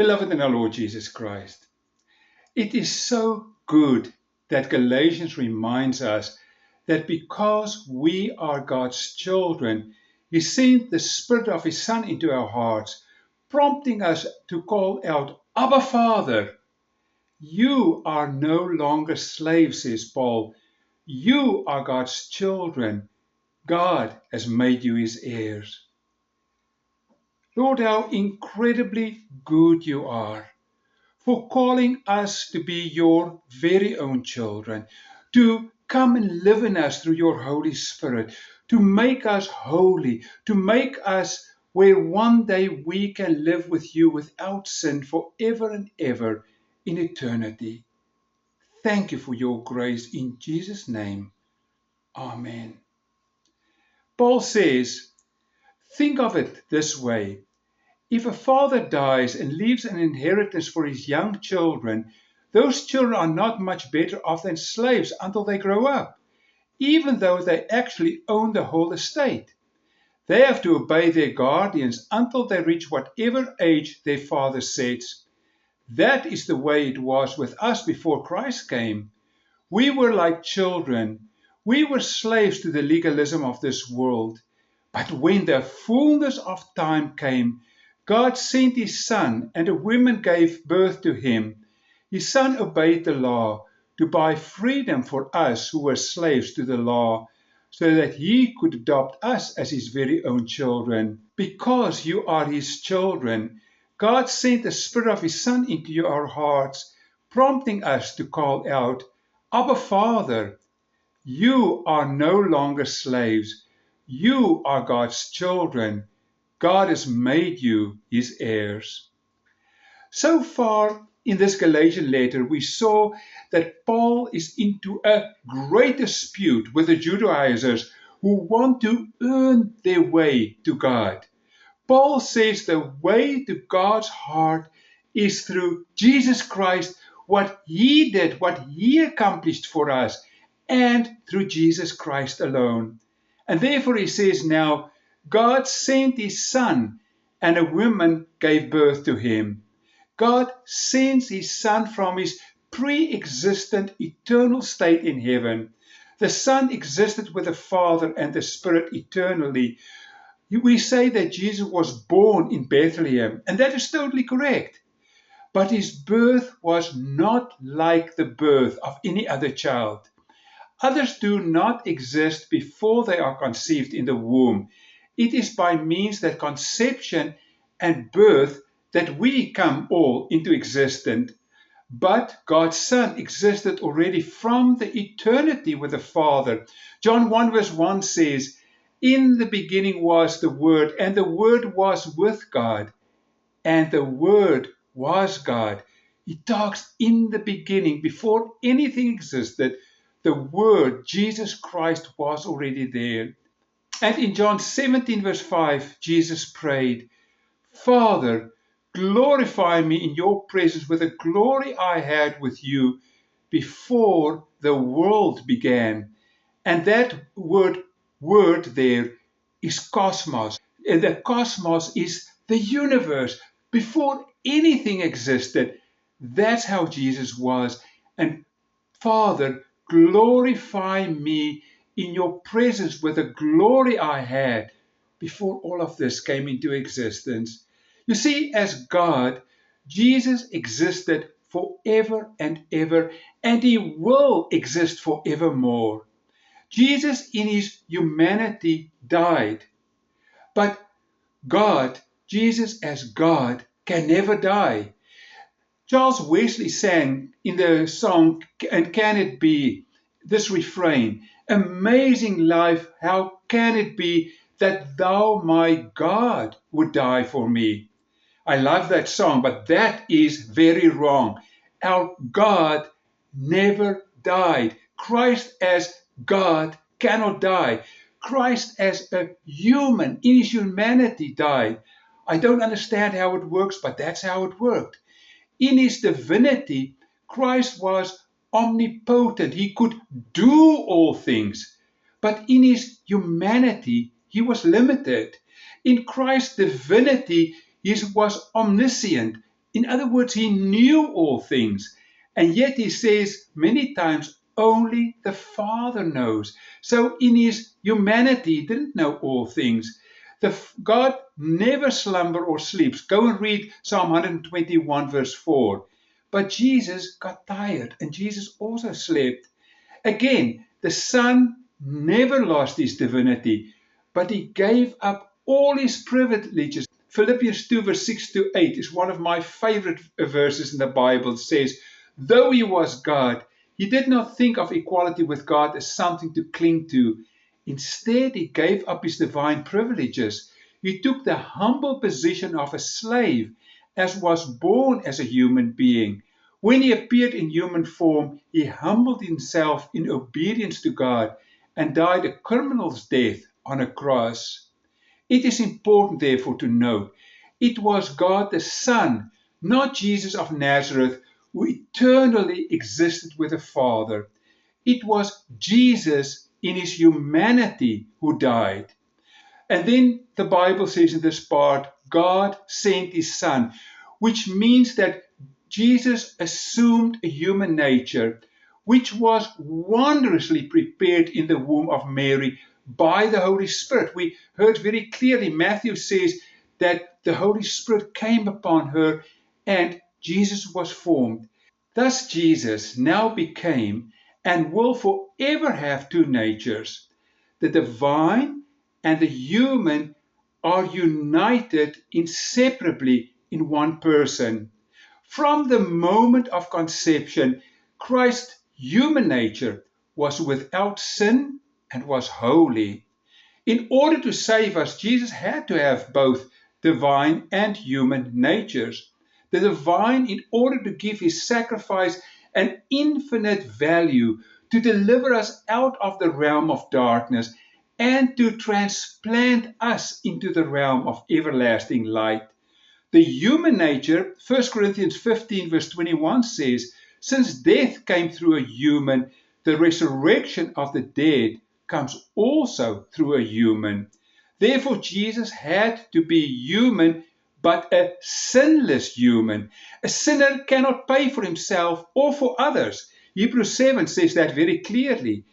Beloved in our Lord Jesus Christ, it is so good that Galatians reminds us that because we are God's children, He sent the Spirit of His Son into our hearts, prompting us to call out, Abba, Father. You are no longer slaves, says Paul. You are God's children. God has made you His heirs. Lord, how incredibly good you are for calling us to be your very own children, to come and live in us through your Holy Spirit, to make us holy, to make us where one day we can live with you without sin forever and ever in eternity. Thank you for your grace in Jesus' name. Amen. Paul says, think of it this way. If a father dies and leaves an inheritance for his young children, those children are not much better off than slaves until they grow up, even though they actually own the whole estate. They have to obey their guardians until they reach whatever age their father sets. That is the way it was with us before Christ came. We were like children. We were slaves to the legalism of this world. But when the fullness of time came, God sent His Son, and a woman gave birth to Him. His Son obeyed the law to buy freedom for us who were slaves to the law, so that He could adopt us as His very own children. Because you are His children, God sent the Spirit of His Son into our hearts, prompting us to call out, Abba, Father. You are no longer slaves. You are God's children. God has made you His heirs. So far in this Galatian letter, we saw that Paul is into a great dispute with the Judaizers who want to earn their way to God. Paul says the way to God's heart is through Jesus Christ, what He did, what He accomplished for us, and through Jesus Christ alone. And therefore he says now, God sent His Son, and a woman gave birth to Him. God sends His Son from His pre-existent eternal state in heaven. The Son existed with the Father and the Spirit eternally. We say that Jesus was born in Bethlehem, and that is totally correct. But His birth was not like the birth of any other child. Others do not exist before they are conceived in the womb. It is by means that conception and birth that we come all into existence. But God's Son existed already from the eternity with the Father. John 1 verse 1 says, in the beginning was the Word, and the Word was with God, and the Word was God. He talks in the beginning, before anything existed, the Word, Jesus Christ, was already there. And in John 17 verse 5, Jesus prayed, Father, glorify me in your presence with the glory I had with you before the world began. And that word there is cosmos. And the cosmos is the universe. Before anything existed, that's how Jesus was. And Father, glorify me in your presence with the glory I had before all of this came into existence. You see, as God, Jesus existed forever and ever, and He will exist forevermore. Jesus in His humanity died, but God, Jesus as God, can never die. Charles Wesley sang in the song, And Can It Be, this refrain, amazing life, how can it be that thou, my God, would die for me? I love that song, but that is very wrong. Our God never died. Christ as God cannot die. Christ as a human in His humanity died. I don't understand how it works, but that's how it worked. In His divinity, Christ was omnipotent. He could do all things. But in His humanity, He was limited. In Christ's divinity, He was omniscient. In other words, he knew all things. And yet he says many times, only the Father knows. So in his humanity, he didn't know all things. God never slumber or sleeps. Go and read Psalm 121 verse 4. But Jesus got tired and Jesus also slept. Again, the Son never lost his divinity, but he gave up all his privileges. Philippians 2 verse 6 to 8 is one of my favorite verses in the Bible. It says, though he was God, he did not think of equality with God as something to cling to. Instead, he gave up his divine privileges. He took the humble position of a slave, as was born as a human being. When he appeared in human form, he humbled himself in obedience to God and died a criminal's death on a cross. It is important, therefore, to note it was God the Son, not Jesus of Nazareth, who eternally existed with the Father. It was Jesus in his humanity who died. And then the Bible says in this part, God sent his Son, which means that Jesus assumed a human nature, which was wondrously prepared in the womb of Mary by the Holy Spirit. We heard very clearly, Matthew says that the Holy Spirit came upon her and Jesus was formed. Thus Jesus now became and will forever have two natures. The divine and the human are united inseparably in one person. From the moment of conception, Christ's human nature was without sin and was holy. In order to save us, Jesus had to have both divine and human natures. The divine, in order to give his sacrifice an infinite value, to deliver us out of the realm of darkness, and to transplant us into the realm of everlasting light. The human nature, 1 Corinthians 15 verse 21 says, since death came through a human, the resurrection of the dead comes also through a human. Therefore, Jesus had to be human, but a sinless human. A sinner cannot pay for himself or for others. Hebrews 7 says that very clearly.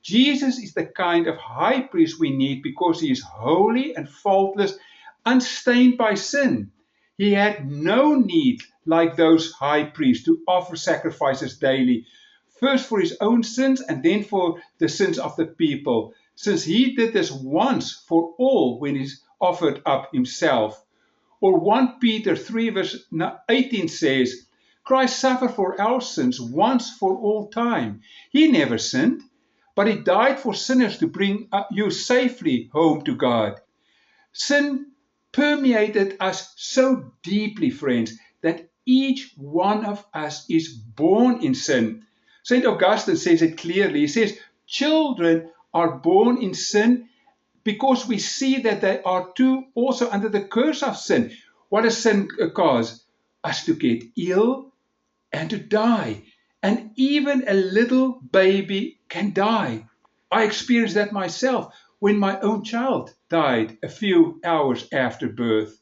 Jesus is the kind of high priest we need because he is holy and faultless, unstained by sin. He had no need, like those high priests, to offer sacrifices daily, first for his own sins and then for the sins of the people, since he did this once for all when he offered up himself. Or 1 Peter 3 verse 18 says, Christ suffered for our sins once for all time. He never sinned, but he died for sinners to bring you safely home to God. Sin permeated us so deeply, friends, that each one of us is born in sin. St. Augustine says it clearly. He says, children are born in sin because we see that they are too also under the curse of sin. What does sin cause? Us to get ill and to die. And even a little baby can die. I experienced that myself when my own child died a few hours after birth.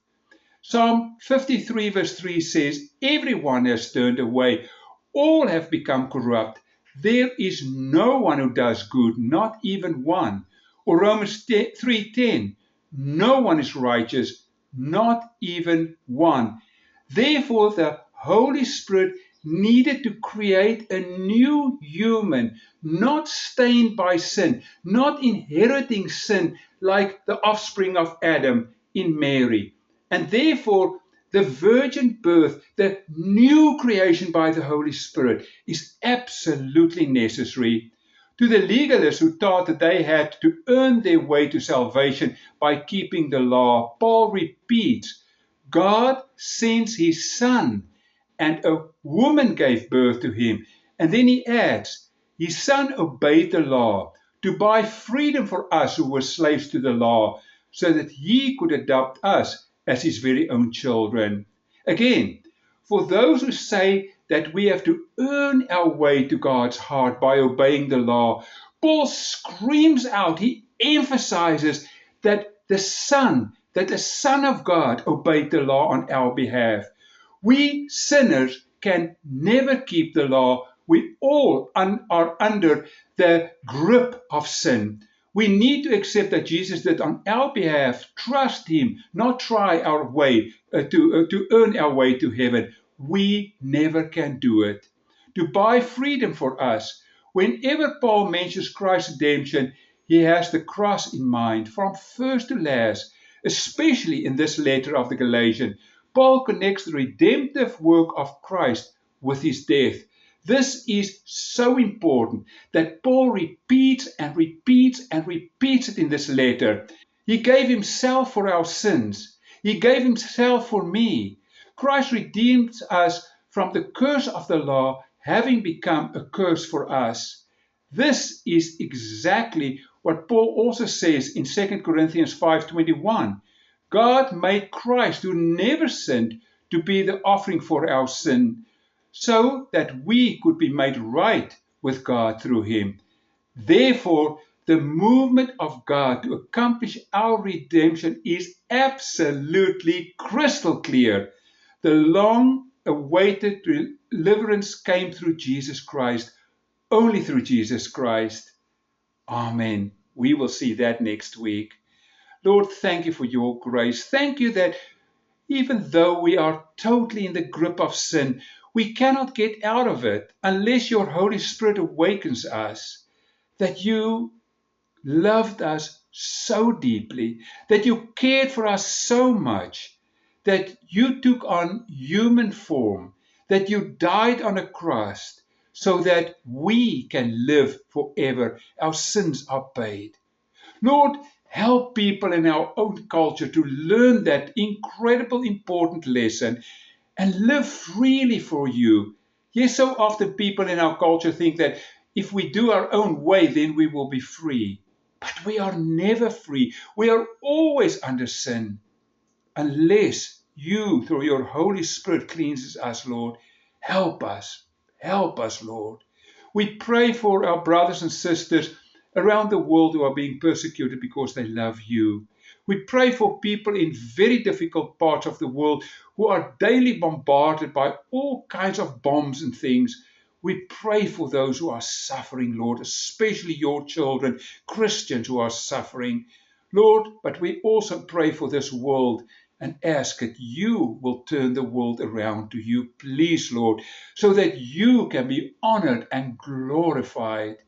Psalm 53 verse 3 says, everyone has turned away. All have become corrupt. There is no one who does good, not even one. Or Romans 3:10, no one is righteous, not even one. Therefore, the Holy Spirit needed to create a new human, not stained by sin, not inheriting sin like the offspring of Adam in Mary. And therefore, the virgin birth, the new creation by the Holy Spirit, is absolutely necessary. To the legalists who thought that they had to earn their way to salvation by keeping the law, Paul repeats, God sends his Son, and a woman gave birth to him. And then he adds, his Son obeyed the law to buy freedom for us who were slaves to the law, so that he could adopt us as his very own children. Again, for those who say that we have to earn our way to God's heart by obeying the law, Paul screams out, he emphasizes that the Son of God obeyed the law on our behalf. We sinners can never keep the law. We all are under the grip of sin. We need to accept that Jesus did on our behalf, trust Him, not try our way to earn our way to heaven. We never can do it. To buy freedom for us, whenever Paul mentions Christ's redemption, he has the cross in mind from first to last, especially in this letter of the Galatians. Paul connects the redemptive work of Christ with his death. This is so important that Paul repeats and repeats and repeats it in this letter. He gave himself for our sins. He gave himself for me. Christ redeemed us from the curse of the law, having become a curse for us. This is exactly what Paul also says in 2 Corinthians 5:21. God made Christ, who never sinned, to be the offering for our sin, so that we could be made right with God through him. Therefore, the movement of God to accomplish our redemption is absolutely crystal clear. The long-awaited deliverance came through Jesus Christ, only through Jesus Christ. Amen. We will see that next week. Lord, thank you for your grace. Thank you that even though we are totally in the grip of sin, we cannot get out of it unless your Holy Spirit awakens us. That you loved us so deeply, that you cared for us so much, that you took on human form, that you died on a cross so that we can live forever. Our sins are paid. Lord, help people in our own culture to learn that incredible important lesson and live freely for you. Yes, so often people in our culture think that if we do our own way, then we will be free. But we are never free. We are always under sin unless you, through your Holy Spirit, cleanses us, Lord. Help us. Help us, Lord. We pray for our brothers and sisters around the world who are being persecuted because they love you. We pray for people in very difficult parts of the world who are daily bombarded by all kinds of bombs and things. We pray for those who are suffering, Lord, especially your children, Christians who are suffering. Lord, but we also pray for this world and ask that you will turn the world around to you, please, Lord, so that you can be honored and glorified.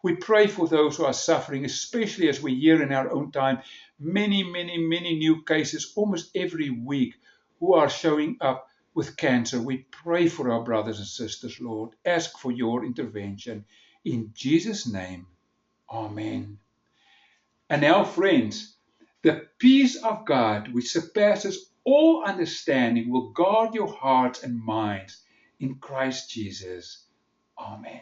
We pray for those who are suffering, especially as we hear in our own time many, many, many new cases almost every week who are showing up with cancer. We pray for our brothers and sisters, Lord. Ask for your intervention. In Jesus' name, amen. And now, friends, the peace of God, which surpasses all understanding, will guard your hearts and minds in Christ Jesus. Amen.